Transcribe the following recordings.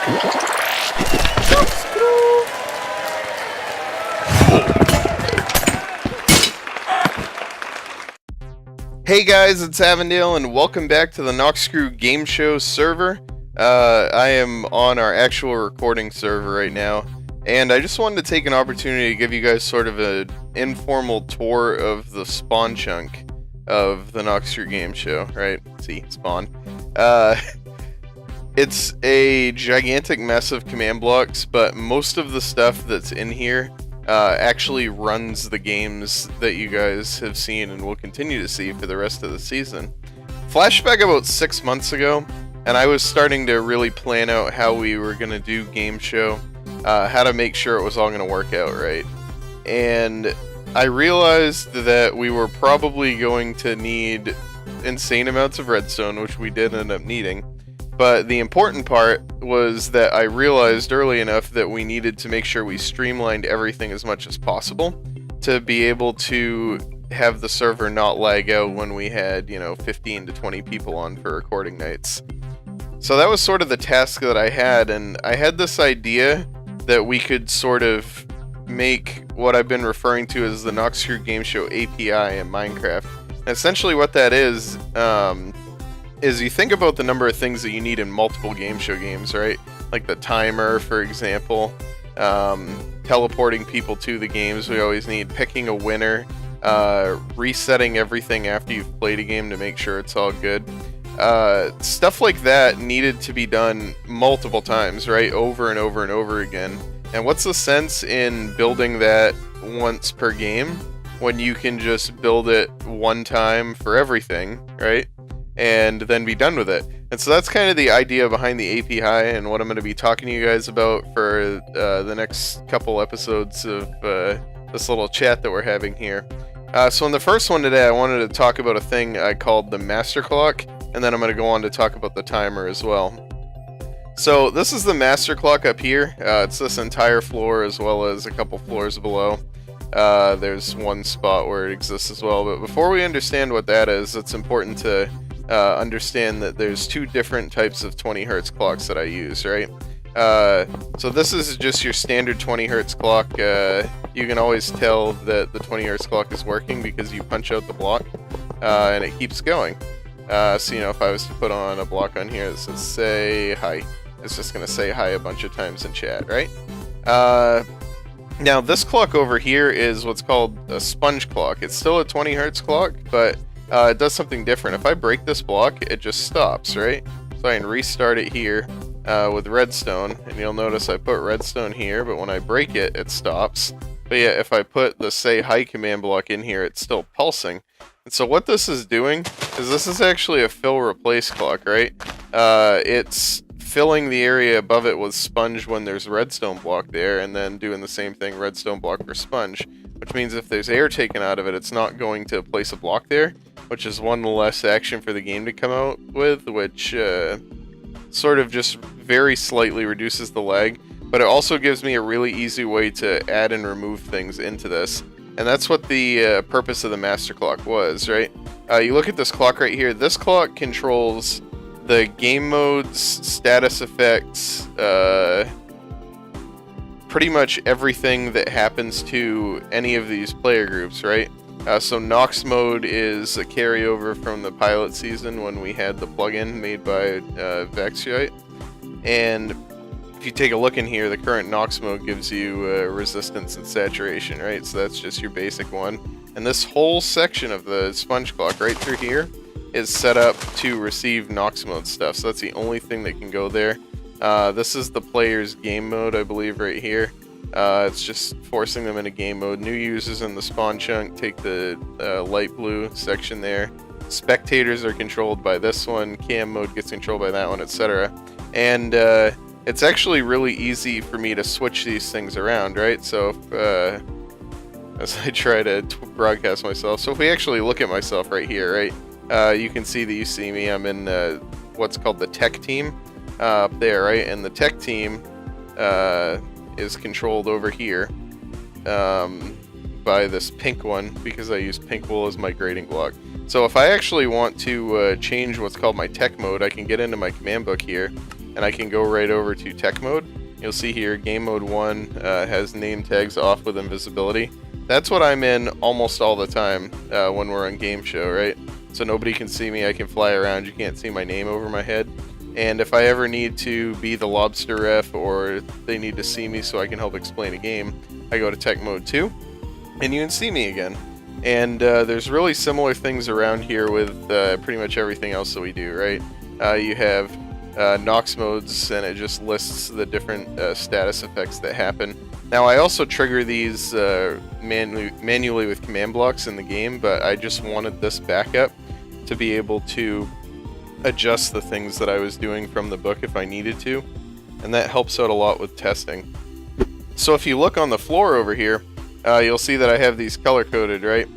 Hey guys, it's Avondale, and welcome back to the Noxcrew Gameshow server. I am on our actual recording server right now, and I just wanted to take an opportunity to give you guys sort of an informal tour of the spawn chunk of the Noxcrew Gameshow, right? See, spawn. It's a gigantic mess of command blocks, but most of the stuff that's in here actually runs the games that you guys have seen and will continue to see for the rest of the season. Flashback about 6 months ago, and I was starting to really plan out how we were going to do game show, how to make sure it was all going to work out right. And I realized that we were probably going to need insane amounts of redstone, which we did end up needing. But the important part was that I realized early enough that we needed to make sure we streamlined everything as much as possible to be able to have the server not lag out when we had, 15 to 20 people on for recording nights. So that was sort of the task that I had, and I had this idea that we could sort of make what I've been referring to as the Noxcrew Gameshow API in Minecraft. And essentially what that is you think about the number of things that you need in multiple game show games, right? Like the timer, for example, teleporting people to the games we always need, picking a winner, resetting everything after you've played a game to make sure it's all good. Stuff like that needed to be done multiple times, right? Over and over and over again. And what's the sense in building that once per game when you can just build it one time for everything, right? And then be done with it. And so that's kind of the idea behind the API and what I'm going to be talking to you guys about for the next couple episodes of this little chat that we're having here. So in the first one today, I wanted to talk about a thing I called the master clock, and then I'm going to go on to talk about the timer as well. So this is the master clock up here. It's this entire floor as well as a couple floors below. There's one spot where it exists as well, but before we understand what that is, it's important to understand that there's two different types of 20 hertz clocks that I use, right? So this is just your standard 20 hertz clock. You can always tell that the 20 hertz clock is working because you punch out the block and it keeps going. So if I was to put on a block on here that says say hi, it's just going to say hi a bunch of times in chat, right? Now this clock over here is what's called a sponge clock. It's still a 20 hertz clock, but it does something different. If I break this block, it just stops, right? So I can restart it here with redstone, and you'll notice I put redstone here, but when I break it, it stops. But yeah, if I put the say hi command block in here, it's still pulsing. And so what this is doing is this is actually a fill replace clock, right? It's filling the area above it with sponge when there's redstone block there, and then doing the same thing, redstone block for sponge, which means if there's air taken out of it, it's not going to place a block there, which is one less action for the game to come out with, which sort of just very slightly reduces the lag, but it also gives me a really easy way to add and remove things into this. And that's what the purpose of the master clock was, right? You look at this clock right here. This clock controls the game modes, status effects, pretty much everything that happens to any of these player groups, right? So Nox mode is a carryover from the pilot season when we had the plugin made by Vexite. And if you take a look in here, the current Nox mode gives you resistance and saturation, right? So that's just your basic one. And this whole section of the sponge clock right through here is set up to receive Nox mode stuff. So that's the only thing that can go there. This is the player's game mode, I believe, right here. It's just forcing them into game mode. New users in the spawn chunk take the light blue section there. Spectators are controlled by this one. Cam mode gets controlled by that one, etc. And it's actually really easy for me to switch these things around, right? So if, as I try to broadcast myself, so if we actually look at myself right here, right, you can see that you see me. I'm in what's called the tech team up there, right? And the tech team is controlled over here by this pink one because I use pink wool as my grading block. So if I actually want to change what's called my tech mode, I can get into my command book here, and I can go right over to tech mode. You'll see here game mode 1 has name tags off with invisibility. That's what I'm in almost all the time when we're on game show, right? So nobody can see me, I can fly around, you can't see my name over my head. And if I ever need to be the lobster ref, or they need to see me so I can help explain a game, I go to tech mode 2, and you can see me again. And there's really similar things around here with pretty much everything else that we do, right? You have Nox modes, and it just lists the different status effects that happen. Now I also trigger these manually with command blocks in the game, but I just wanted this backup to be able to adjust the things that I was doing from the book if I needed to, and that helps out a lot with testing. So if you look on the floor over here, you'll see that I have these color-coded, right?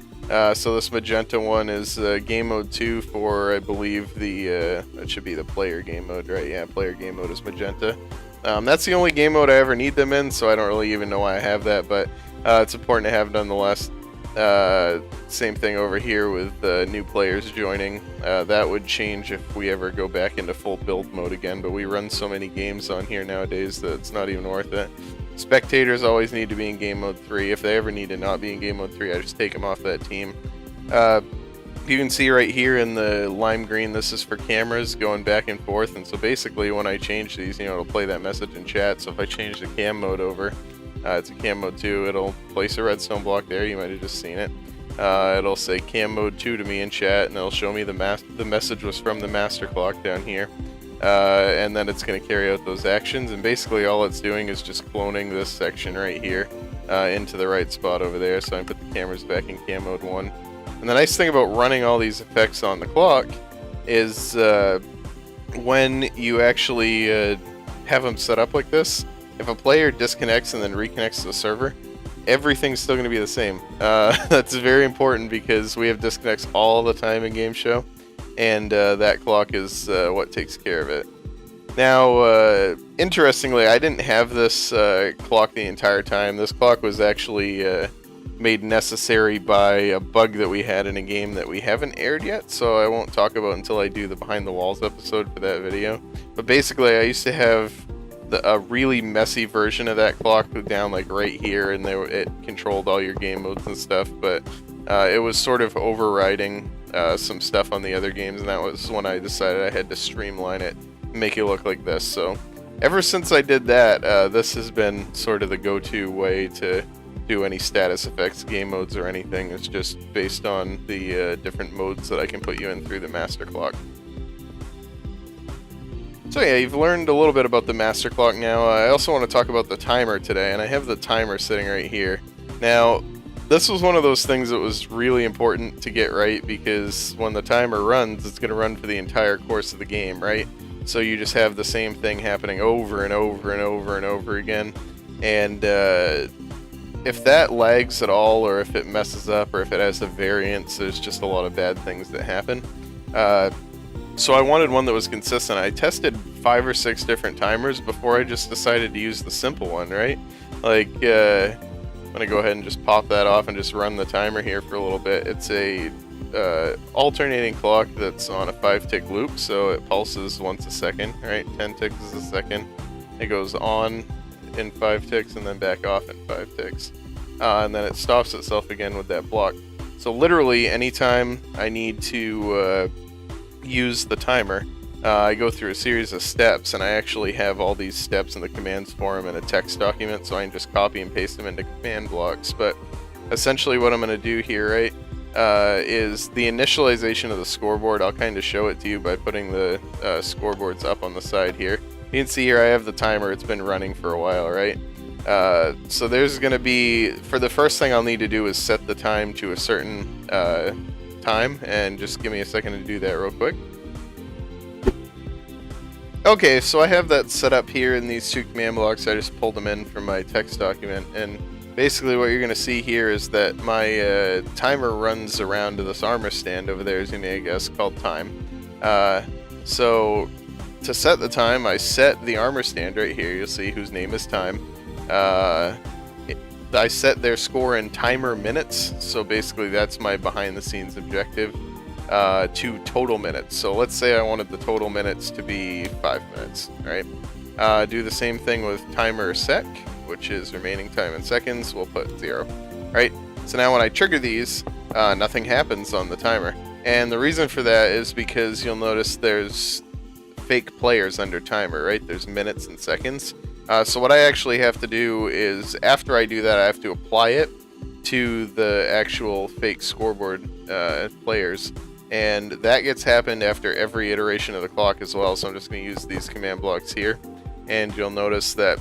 So this magenta one is game mode 2 for, I believe, that should be the player game mode, right? Yeah, player game mode is magenta. That's the only game mode I ever need them in, so I don't really even know why I have that, but it's important to have nonetheless. Same thing over here with new players joining. That would change if we ever go back into full build mode again, but we run so many games on here nowadays that it's not even worth it. Spectators always need to be in game mode 3. If they ever need to not be in game mode 3, I just take them off that team. You can see right here in the lime green, this is for cameras going back and forth, and so basically when I change these, you know, it'll play that message in chat. So if I change the cam mode over, it's a cam mode 2, it'll place a redstone block there, you might have just seen it. It'll say cam mode 2 to me in chat, and it'll show me the message was from the master clock down here. And then it's going to carry out those actions, and basically all it's doing is just cloning this section right here into the right spot over there, so I put the cameras back in cam mode 1. And the nice thing about running all these effects on the clock is when you actually have them set up like this, if a player disconnects and then reconnects to the server, everything's still going to be the same. That's very important because we have disconnects all the time in Game Show, and that clock is what takes care of it. Now, interestingly, I didn't have this clock the entire time. This clock was actually made necessary by a bug that we had in a game that we haven't aired yet, so I won't talk about until I do the Behind the Walls episode for that video. But basically, I used to have a really messy version of that clock down like right here, and it controlled all your game modes and stuff, but it was sort of overriding some stuff on the other games, and that was when I decided I had to streamline it and make it look like this. So ever since I did that, this has been sort of the go-to way to do any status effects, game modes, or anything. It's just based on the different modes that I can put you in through the master clock. So yeah, you've learned a little bit about the master clock now. I also want to talk about the timer today, and I have the timer sitting right here. Now, this was one of those things that was really important to get right, because when the timer runs, it's going to run for the entire course of the game, right? So you just have the same thing happening over and over and over and over again. And if that lags at all, or if it messes up, or if it has a variance, there's just a lot of bad things that happen. So I wanted one that was consistent. I tested 5 or 6 different timers before I just decided to use the simple one, right? Like, I'm going to go ahead and just pop that off and just run the timer here for a little bit. It's a alternating clock that's on a 5-tick loop, so it pulses once a second, right? 10 ticks is a second. It goes on in 5 ticks and then back off in 5 ticks. And then it stops itself again with that block. So literally anytime I need to use the timer, I go through a series of steps, and I actually have all these steps in the commands form in a text document, so I can just copy and paste them into command blocks. But essentially what I'm going to do here, right, is the initialization of the scoreboard. I'll kind of show it to you by putting the scoreboards up on the side here. You can see here I have the timer. It's been running for a while, right? So there's going to be, for the first thing I'll need to do is set the time to a certain time, and just give me a second to do that real quick. Okay, so I have that set up here in these 2 command blocks. I just pulled them in from my text document, and basically what you're going to see here is that my timer runs around to this armor stand over there, as you may guess, called time. So to set the time, I set the armor stand right here. You'll see whose name is time. I set their score in timer minutes, so basically that's my behind the scenes objective. to total minutes. So let's say I wanted the total minutes to be 5 minutes, right? Do the same thing with timer sec, which is remaining time in seconds. We'll put 0, right? So now when I trigger these, nothing happens on the timer. And the reason for that is because you'll notice there's fake players under timer, right? There's minutes and seconds. So what I actually have to do is, after I do that, I have to apply it to the actual fake scoreboard players. And that gets happened after every iteration of the clock as well. So I'm just going to use these command blocks here. And you'll notice that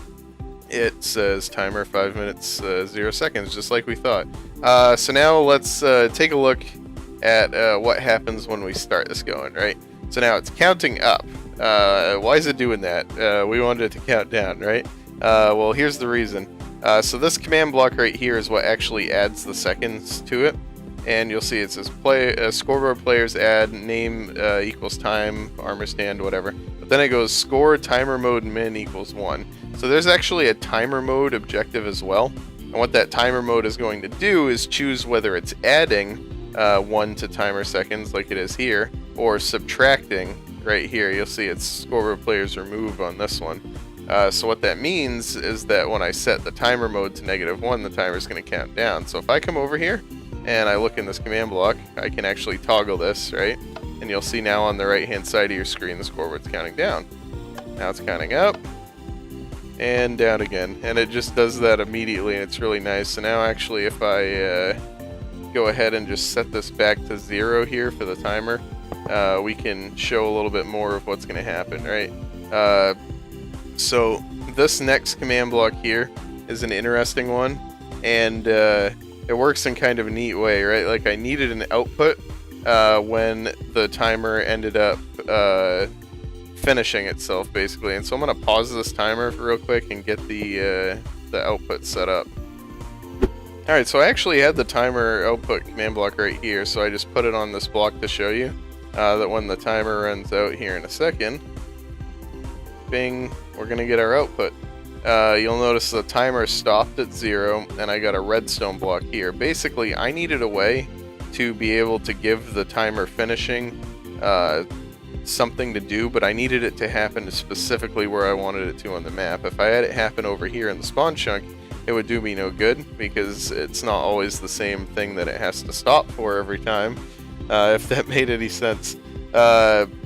it says timer 5 minutes 0 seconds, just like we thought. So now let's take a look at what happens when we start this going, right? So now it's counting up. Why is it doing that? We wanted it to count down, right? Well, here's the reason. So this command block right here is what actually adds the seconds to it. And you'll see it says scoreboard players add name equals time, armor stand, whatever. But then it goes score timer mode min equals 1. So there's actually a timer mode objective as well. And what that timer mode is going to do is choose whether it's adding 1 to timer seconds like it is here, or subtracting right here. You'll see it's scoreboard players remove on this one. So what that means is that when I set the timer mode to -1, the timer is going to count down. So if I come over here and I look in this command block, I can actually toggle this, right? And you'll see now on the right hand side of your screen the scoreboard's counting down. Now it's counting up and down again, and it just does that immediately, and it's really nice. So now actually if I go ahead and just set this back to 0 here for the timer, we can show a little bit more of what's going to happen, right? So this next command block here is an interesting one, and it works in kind of a neat way, right? Like I needed an output when the timer ended up finishing itself, basically. And so I'm going to pause this timer real quick and get the output set up. Alright, so I actually had the timer output command block right here, so I just put it on this block to show you that when the timer runs out here in a second, bing, we're going to get our output. You'll notice the timer stopped at 0, and I got a redstone block here. Basically, I needed a way to be able to give the timer finishing something to do, but I needed it to happen specifically where I wanted it to on the map. If I had it happen over here in the spawn chunk, it would do me no good, because it's not always the same thing that it has to stop for every time, if that made any sense.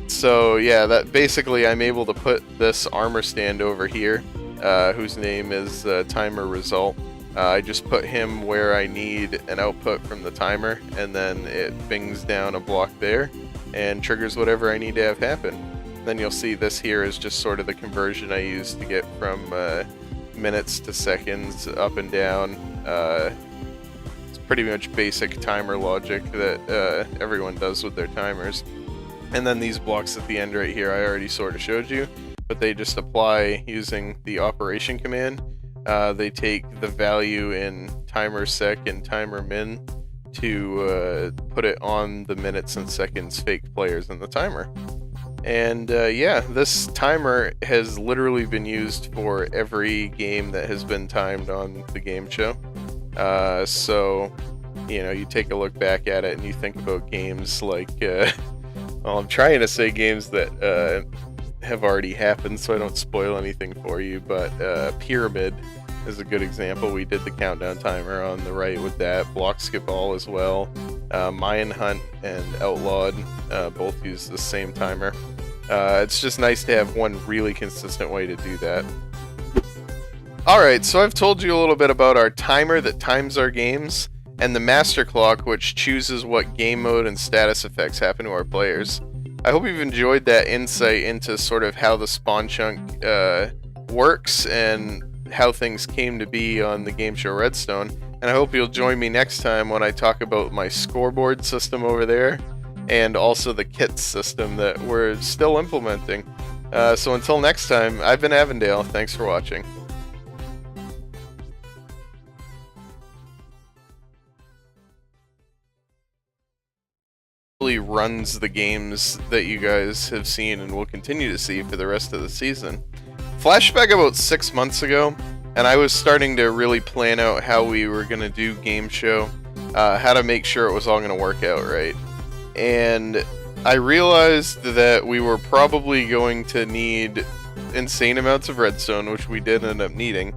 So yeah, that basically I'm able to put this armor stand over here, whose name is timer result. I just put him where I need an output from the timer, and then it bings down a block there and triggers whatever I need to have happen. Then you'll see this here is just sort of the conversion I use to get from minutes to seconds up and down. It's pretty much basic timer logic that everyone does with their timers. And then these blocks at the end right here I already sort of showed you, but they just apply using the operation command. They take the value in timer sec and timer min to put it on the minutes and seconds fake players in the timer. And yeah, this timer has literally been used for every game that has been timed on the game show. So, you know, you take a look back at it and you think about games like, well, I'm trying to say games that have already happened so I don't spoil anything for you, but Pyramid is a good example. We did the countdown timer on the right with that. Block Skip All as well. Mayan Hunt and Outlawed both use the same timer. It's just nice to have one really consistent way to do that. Alright, so I've told you a little bit about our timer that times our games, and the master clock, which chooses what game mode and status effects happen to our players. I hope you've enjoyed that insight into sort of how the spawn chunk works and how things came to be on the Game Show Redstone, and I hope you'll join me next time when I talk about my scoreboard system over there, and also the kits system that we're still implementing. So until next time, I've been Avondale. Thanks for watching. Runs the games that you guys have seen and will continue to see for the rest of the season. Flashback about 6 months ago, and I was starting to really plan out how we were going to do game show, how to make sure it was all going to work out right. and I realized that we were probably going to need insane amounts of redstone, which we did end up needing.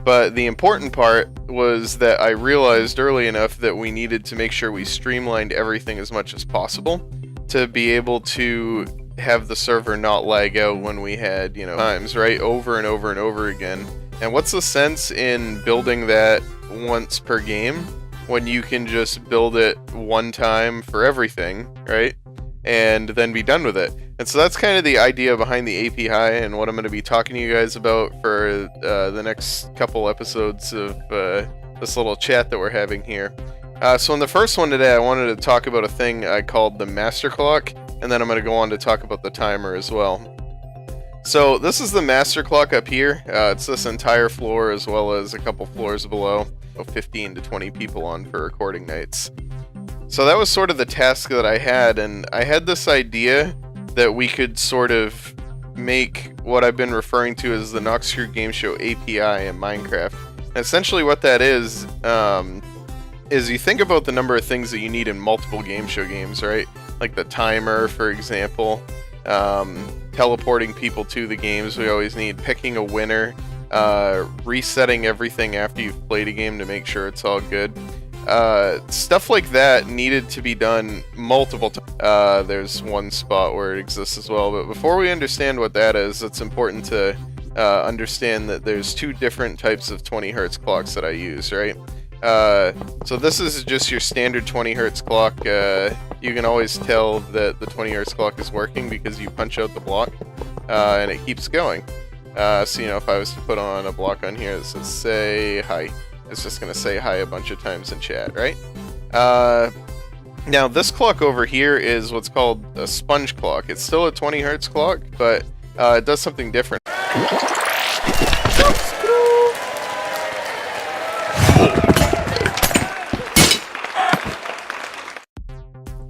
But the important part was that I realized early enough that we needed to make sure we streamlined everything as much as possible to be able to have the server not lag out when we had, times, right? Over and over and over again. And what's the sense in building that once per game when you can just build it one time for everything, right? And then be done with it. And so that's kind of the idea behind the API and what I'm going to be talking to you guys about for the next couple episodes of this little chat that we're having here. So in the first one today, I wanted to talk about a thing I called the master clock, and then I'm going to go on to talk about the timer as well. So this is the master clock up here. It's this entire floor as well as a couple floors below. 15 to 20 people on for recording nights. So that was sort of the task that I had, and I had this idea that we could sort of make what I've been referring to as the Noxcrew Gameshow API in Minecraft. And essentially what that is you think about the number of things that you need in multiple game show games, right? Like the timer, for example, teleporting people to the games we always need, picking a winner, resetting everything after you've played a game to make sure it's all good. Stuff like that needed to be done multiple times. There's one spot where it exists as well, but before we understand what that is, it's important to understand that there's two different types of 20 hertz clocks that I use, right? So this is just your standard 20 hertz clock. You can always tell that the 20 hertz clock is working because you punch out the block, and it keeps going. So, if I was to put on a block on here that says say hi, it's just going to say hi a bunch of times in chat, right? Now, this clock over here is what's called a sponge clock. It's still a 20 hertz clock, but it does something different.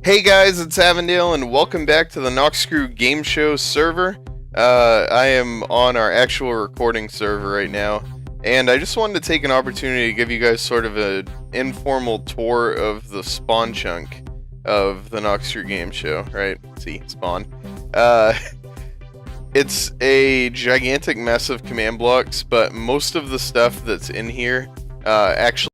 Hey guys, it's Avondale, and welcome back to the Noxcrew Gameshow server. I am on our actual recording server right now, and I just wanted to take an opportunity to give you guys sort of an informal tour of the spawn chunk of the Noxcrew Gameshow, right? See, spawn. It's a gigantic mess of command blocks, but most of the stuff that's in here actually